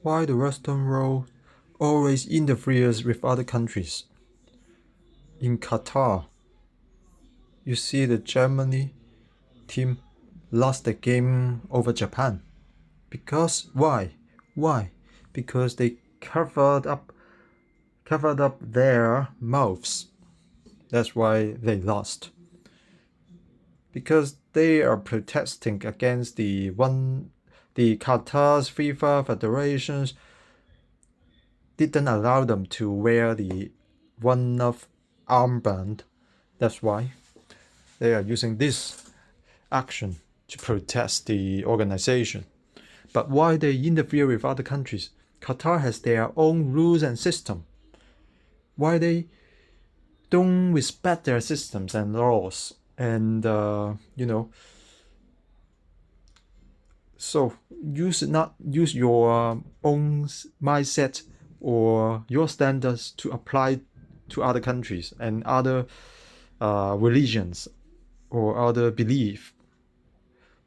Why the Western world always interferes with other countries? In Qatar, you see the Germany team lost the game over Japan. Because why? Why? Because they covered up their mouths. That's why they lost. Because they are protesting against the Qatar's FIFA federations didn't allow them to wear the one love armband. That's why they are using this action to protest the organization. But why they interfere with other countries? Qatar has their own rules and system. Why they don't respect their systems and laws? And so you should not use your own mindset or your standards to apply to other countries and other religions or other belief.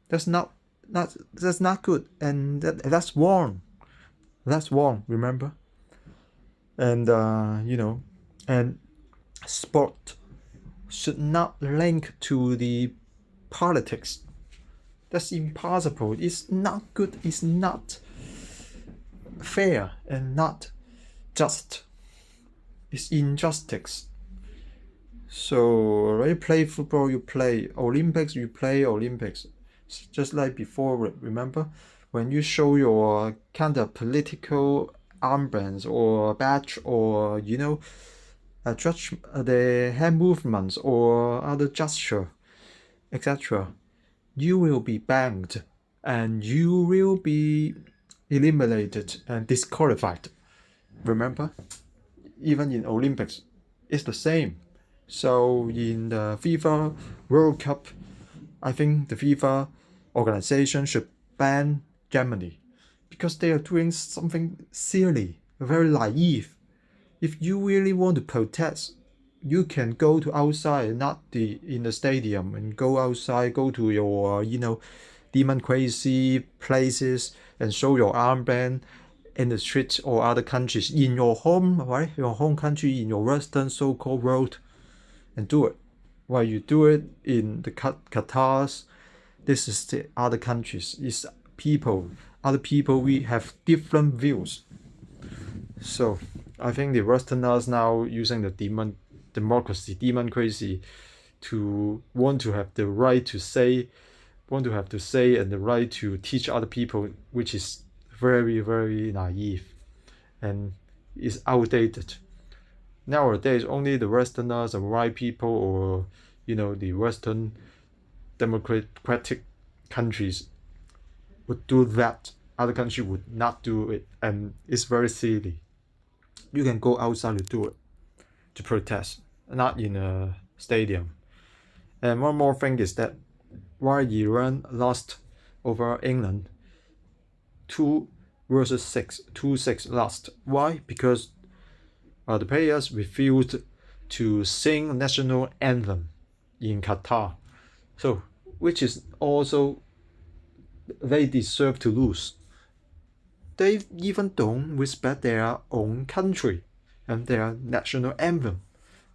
That's not good, and that's wrong. That's wrong. Remember, and and sport should not link to the politics. That's impossible. It's not good. It's not fair and not just. It's injustice. So you play football, you play Olympics, you play Olympics. Just like before, remember? When you show your kind of political armbands or badge or, judge the hand movements or other gesture, etc., you will be banned and you will be eliminated and disqualified. Remember? Even in Olympics, it's the same. So in the FIFA World Cup, I think the FIFA organization should ban Germany because they are doing something silly, very naive. If you really want to protest, you can go to outside, not in the stadium, and go outside, go to your demon crazy places and show your armband in the streets or other countries in your home, right? Your home country, in your Western so-called world, and do it. While you do it in the Qatars, this is the other countries. It's people, other people. We have different views. So I think the Westerners now using the demon crazy, to want to have the right to say, and the right to teach other people, which is very, very naive and is outdated. Nowadays, only the Westerners and white people or, the Western democratic countries would do that. Other countries would not do it, and it's very silly. You can go outside to do it, to protest, not in a stadium. And one more thing is that why Iran lost over England 2-6 lost. Why? Because the players refused to sing national anthem in Qatar. So, which is also they deserve to lose. They even don't respect their own country and their national anthem.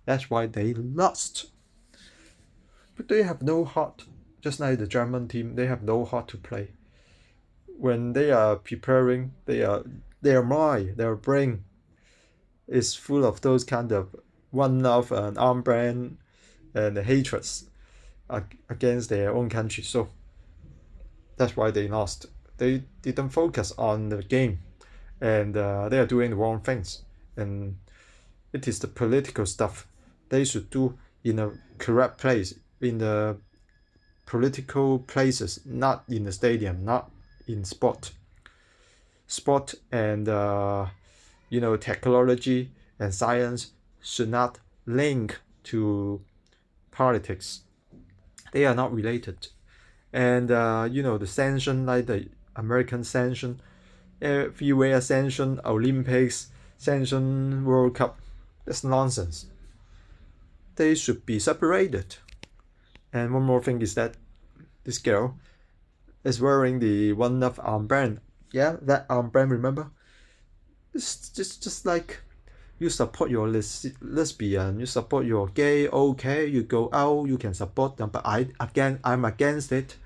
That's why they lost. But they have no heart. Just like the German team, they have no heart to play. When they are preparing, their mind, their brain is full of those kind of one love and armband and hatreds against their own country. So that's why they lost. They didn't focus on the game, and they are doing the wrong things. And it is the political stuff they should do in a correct place, in the political places, not in the stadium, not in sport and technology and science should not link to politics. They are not related. And the sanction, like the American sanction, everywhere sanction, Olympics sanction, World Cup, that's nonsense. They should be separated. And one more thing is that this girl is wearing the one love armband. Yeah, that armband, remember? It's just like you support your lesbian, you support your gay, okay, you go out, you can support them, but I'm against it.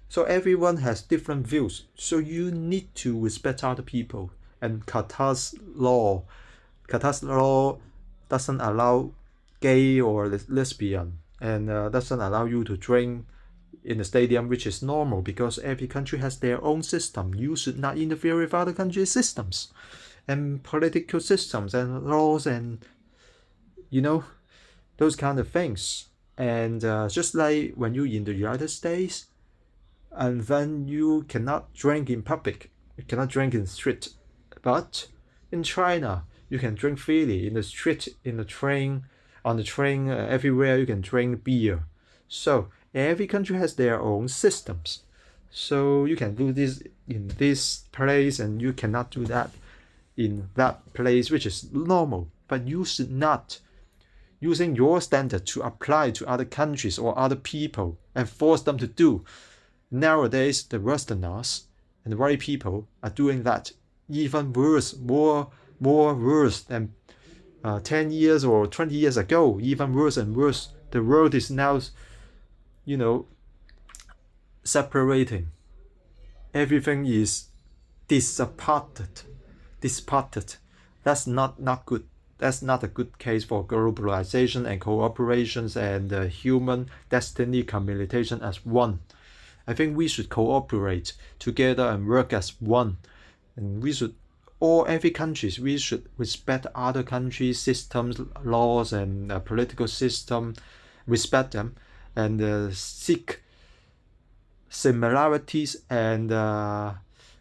So everyone has different views. So you need to respect other people. And Qatar's law doesn't allow gay or lesbian, and doesn't allow you to drink in the stadium, which is normal because every country has their own system. You should not interfere with other countries' systems and political systems and laws and those kind of things. And just like when you in the United States, and then you cannot drink in public, you cannot drink in the street. But in China, you can drink freely in the street, in the train, on the train, everywhere you can drink beer. So every country has their own systems. So you can do this in this place and you cannot do that in that place, which is normal. But you should not using your standard to apply to other countries or other people and force them to do. Nowadays, the Westerners and the white people are doing that even worse, more worse than 10 years or 20 years ago, even worse and worse. The world is now, separating. Everything is disparted. That's not good. That's not a good case for globalization and cooperations and human destiny communication as one. I think we should cooperate together and work as one. And we should, every countries, we should respect other countries' systems, laws, and political system, respect them, and seek similarities and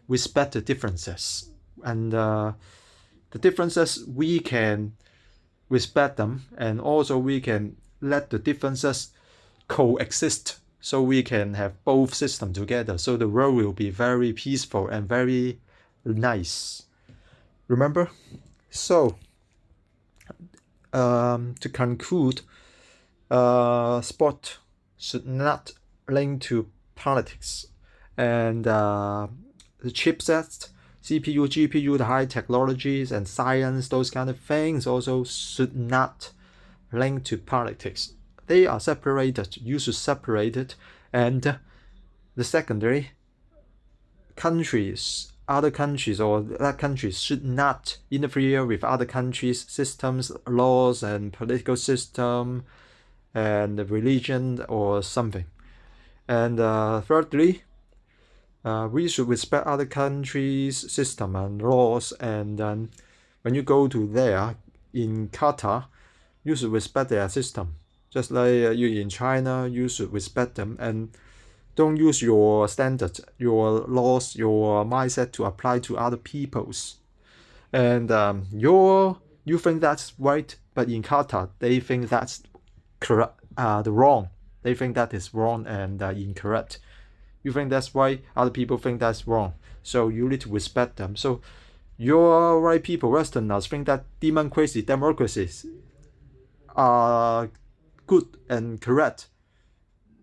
respect the differences. And the differences, we can respect them, and also we can let the differences coexist. So we can have both systems together. So the world will be very peaceful and very nice. Remember? So, to conclude, sport should not link to politics. And the chipsets, CPU, GPU, the high technologies and science, those kind of things also should not link to politics. They are separated. You should separate it. And the secondary, other countries or that countries should not interfere with other countries' systems, laws, and political system, and religion or something. And thirdly, we should respect other countries' system and laws. And then when you go to there in Qatar, you should respect their system. Just like you in China, you should respect them and don't use your standards, your laws, your mindset to apply to other people's. And you think that's right, but in Qatar, they think that's correct, the wrong. They think that is wrong and incorrect. You think that's right, other people think that's wrong. So you need to respect them. So your right people, Westerners, think that demon crazy democracies are good and correct.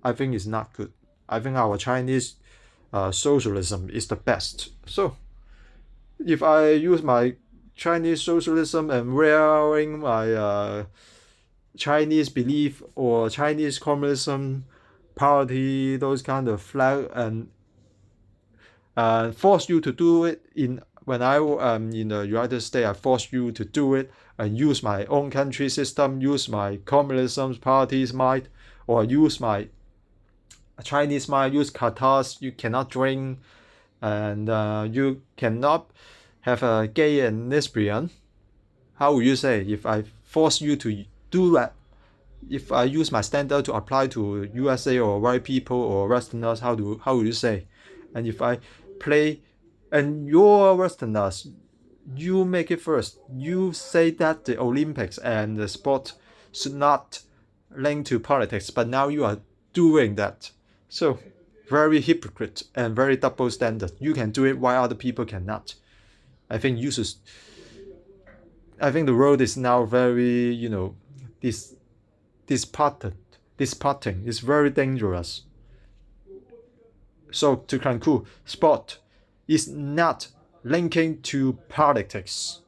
I think it's not good. I think our Chinese socialism is the best. So if I use my Chinese socialism and wearing my Chinese belief or Chinese communism party, those kind of flag, and force you to do it when I in the United States, I force you to do it and use my own country system, use my communism party's mind, or use my Chinese mind, use Qatar's, you cannot drink, and you cannot have a gay and lesbian. How would you say if I force you to do that? If I use my standard to apply to USA or white people or Westerners, how would you say? And if I play, and your Westerners, you make it first. You say that the Olympics and the sport should not link to politics, but now you are doing that. So, very hypocrite and very double standard. You can do it while other people cannot. I think the world is now very, disparting. It's very dangerous. So to conclude, sport is not linking to politics.